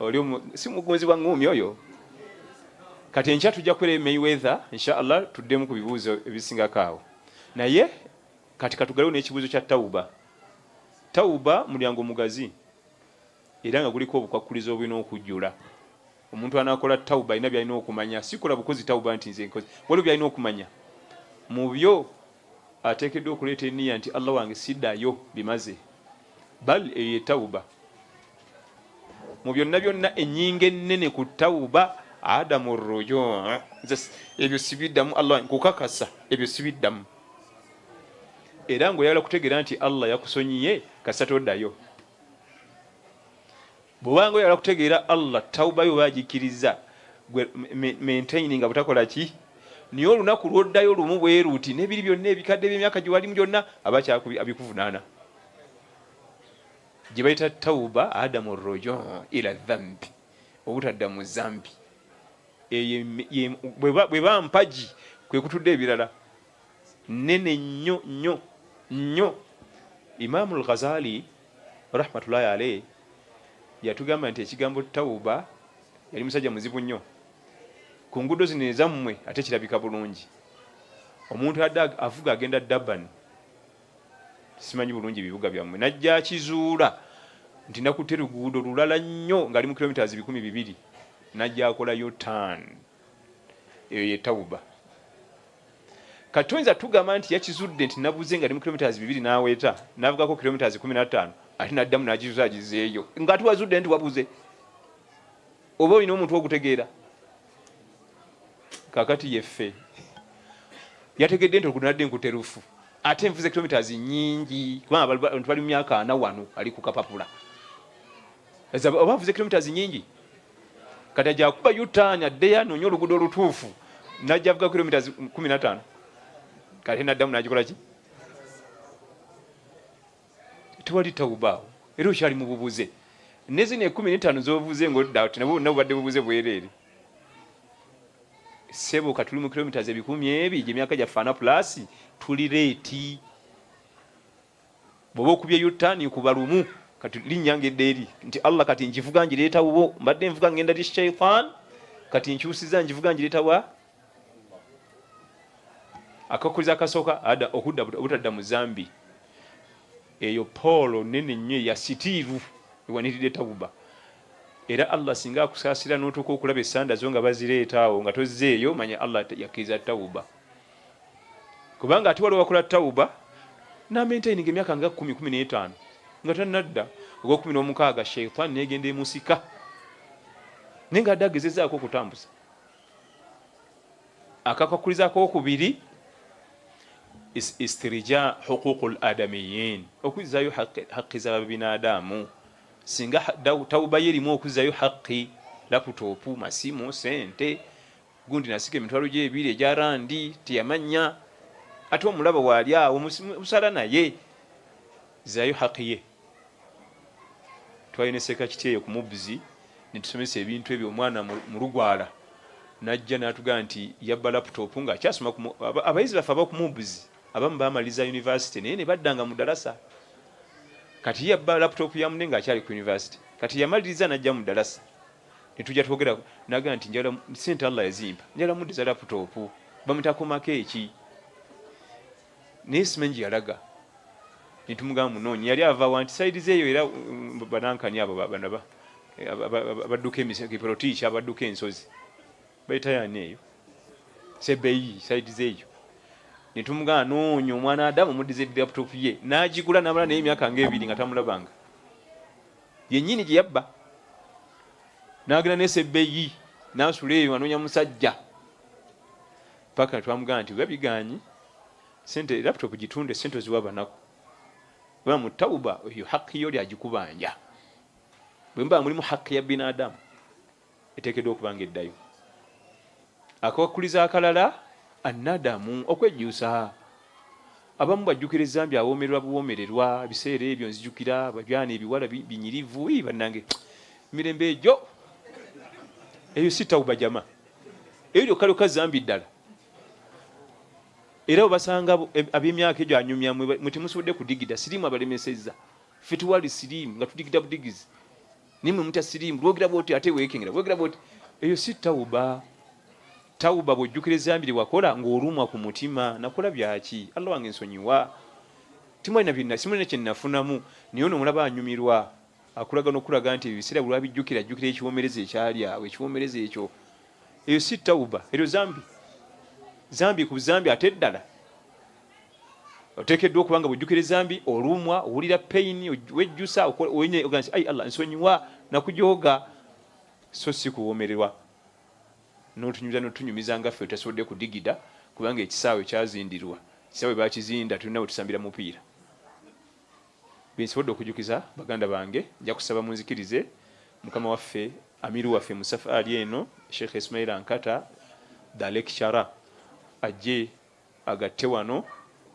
Speaker 1: Oli si mugonzi wa ngumi oyo. Kati enkya tujja kukolera Mayweather insha Allah tuddemu ku bibuuzo ebisingako awo. Naye kati katugalewo n'ekibuuzo kya tawuba. Tawuba mulyango mugazi era nga guliko obukwakkulizo obulina okujjula. Omuntu anakola tawuba alina byalina okumanya, sikola bukozi tawuba nti nze nkozi, waliwo byalina okumanya. Mu byo ateekeddwa okuleeta enniya nti Allah wange siddayo bimaze, bal eyo tawuba. Mu byonna byonna ennyinga ennene ku tawuba adamu rujo, ebyo sibiddamu Allah nkukakasa, ebyo sibiddamu. Era ng'oyagala kutegeera nti Allah yakusonyiye kasita toddayo. Bw'obanga oyagala kutegeera Allah tawuba yo baagikiriza maintaining nga butakola ki, niyo olunaku lw'oddayo lumu bweruuti n'ebiri byonna ebikadde by'emyaka gye walimu gyonna abikuvunaana. Gye bayita tawuba adamu rojo ila dhambi, obutadda mu zambi. Bwe bampagi kwe kutudde ebirala nene nnyo. Imam al-Ghazali rahmatullahi alayhi yatugamba nti ekigambo tawuba yali musajja muzibu nnyo. Ku nguudo zino ezammwe ate kirabika bulungi. Omuntu avuga agenda Durban, simanyi bulungi bibuga byammwe, najja akizuula nti nakutte luguudo lulala nnyo ng'ali mu kilometers 200, najja akolayo turn. Eyo ye tawuba. Kati oyinza tugamba nti yakizudde nti nabuze nga ali mu kilometers 2 n'aweeta n'avugako kilometers 15 ate n'addamu n'agizuza agizeeyo ng'ate wazudde nti wabuze. Oba olina omuntu wogutegeera. Kakati yeffe yategedde nti okunadde nkuterufu ate nvuze kilometers nyingi kubanga abantu bali mu myaka 4 wano ali ku kapapula. Oba avuze kilometers nyingi kati ajja kuba U-turn addeyo anoonya oluguudo olutuufu n'ajja avuga kilometers 15 kati n'addamu n'agikola ki? Tewali tawuba era okyali mu bubuze. Ne zino 15 z'obuvuze ng'odda oti nabo badde bubuze bwereere. Sebo katuli mu kilometers 100 gy'emyaka gyafaana plus tuli leeti. Bw'oba okubye U-turn kuba lumu kati linnyangedde eri nti Allah kati njivuga njireetawo mbadde nvuga ngenda li shaitan kati nkyusiza njivuga njireetawa akakuliza akasooka ada okudda obutadda mu zambi eyo polo nene nnyo ya sitiiru ewanirire tawuba era Allah singa akusaasira n'otuuka okulaba essanda zo nga bazireetaawo nga tozzeeyo manya Allah yakkiriza tawuba kubanga ati waliwo wakola tawuba n'amaintaininga emyaka nga 10-15 nga tannadda ogw'16 shaitan negenda emusika naye nga adde agezezaako okutambuza akakakulizaako okubiri istirija huququl adamiyin okuzzayo haqqi za binadamu singa tawuba yerimu okuzzayo haqqi laputopu masimu sente gundi nasika emitwalo gy'ebiri egya randi tiyamanya ate omulaba waali awo musala naye zayo haqqi ye twayineseka Kitya eyo ku mubuzi nitusomesa ebintu ebyo omwana mu lugwala najja n'atugamba nti yabba laputopu nga akyasoma abayizi baffe abakumubuzi abamu bamaliza university naye ne baddanga mu dalasa kati yabba laptop ya munne nga akyali ku university kati yamaliriza najja mu dalasa netujja twogera naga nti njala sente Allah yazimpa njala mudiza laptop bamutakomako eki naye simenji yalaga nitumugamba munonyi yali ava wanti side zeeyo era banankani abo banaba abadduka emisekiproticha abadduka ensozi bayitayani eyo sebeyi side zeeyo nitumugamba noonyo omwana Adamu mudize laptop ye n'agigula n'amala naye emyaka ng'ebiri nga tamulabanga yennyini gye yabba n'agenda n'esebbeyi n'asula eyo anoonya musajja paka twamugamba nti babiganyi sente laptop gitunde sente ziwa banaku bwa mu tawuba eyo haqqi yo lyagikubanja bwe mba mulimu haqqi ya binadamu eteekeddwa okubanga eddayo akawakuliza akalala annadamu okwejjusa abamu bajjukira ezambi awoomerwa buwoomererwa ebiseera ebyo nzijukira bajwana ebiwala binyirivu bannange mirembe egyo eyo si tawuba jama eyo lyokkalyoka zambi ddala era obasanga ab'emyaka egyo anyumya mwe temusobodde kudigida sirimu abalemesezza ffe tuwali sirimu nga tudigida budigizi nimwe mutya sirimu lwogera bwoti ate weekengera bwogera bwoti eyo si tawuba tawuba bwojjukira ezambi lyewakola ng'olumwa ku mutima nakola byaki Allah wange nsonyiwa timwalina byonna simulina kye nnafunamu naye ono omulaba anyumirwa akulaga n'okulaga nti ebiseera bwe lwabijjukira ajjukira ekiwoomereza ekyali awo ekiwoomereza ekyo eyo si tawuba eryo zambi ku zambi ate ddala oteekeddwa okubanga bwojjukira ezambi olumwa owulira payini wejjusa oga nti ai Allah nsonyiwa nakujooga so si kuwoomererwa n'otunyumiza nga ffe tasobodde kudigida kubanga ekisaawe kyazindirwa ekisaawe bakizinda tulina we tusambira mupiira bensobodde okujjukiza baganda bange nja kusaba munzikirize mukama waffe amiru waffe mu safaari eno Sheikh Ismail Ankata da lecturer ajje agatte wano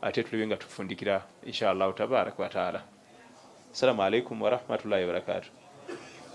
Speaker 1: ate tulebe nga tufundikira inshallah tabaraka wa taala. Assalamu alaikum wa rahmatullahi wa barakatuh.